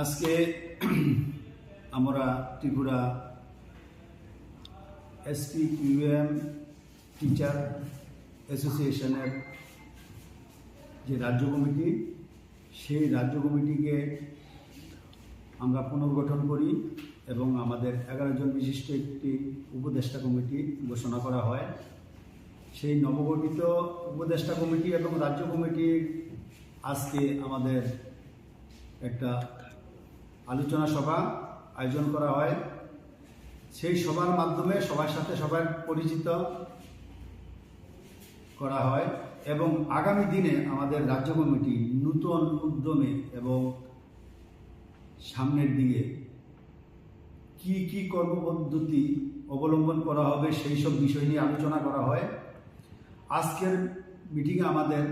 আজকে আমরা Tripura SPQM teacher অ্যাসোসিয়েশনের যে রাজ্য কমিটি, সেই রাজ্য কমিটিকে আমরা পুনর্গঠন করি এবং আমাদের 11 জন বিশিষ্ট একটি উপদেষ্টা কমিটি ঘোষণা করা হয়। সেই নবগঠিত উপদেষ্টা কমিটি এবং রাজ্য কমিটির আজকে আমাদের একটা আলোচনা সভা আয়োজন করা হয়। সেই সভার মাধ্যমে সবার সাথে সবার পরিচিত করা হয় এবং আগামী দিনে আমাদের রাজ্য কমিটি নূতন উদ্যমে এবং সামনের দিকে কি কর্মপদ্ধতি অবলম্বন করা হবে সেই সব বিষয় নিয়ে আলোচনা করা হয়। আজকের মিটিংয়ে আমাদের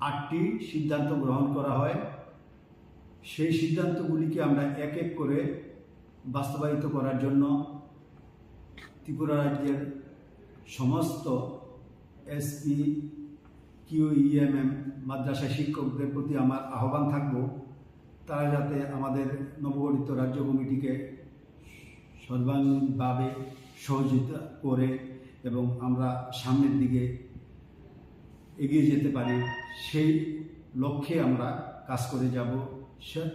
8টি সিদ্ধান্ত গ্রহণ করা হয়। সেই সিদ্ধান্তগুলিকে আমরা এক এক করে বাস্তবায়িত করার জন্য ত্রিপুরা রাজ্যের সমস্ত SPQEMM মাদ্রাসা শিক্ষকদের প্রতি আমার আহ্বান থাকব, তারা যাতে আমাদের নবগঠিত রাজ্য কমিটিকে সর্বাঙ্গীনভাবে সহযোগিতা করে এবং আমরা সামনের দিকে এগিয়ে যেতে পারি, সেই লক্ষ্যে আমরা কাজ করে যাব।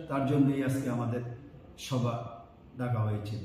তার জন্যই আজকে আমাদের সভা ডাকা হয়েছে।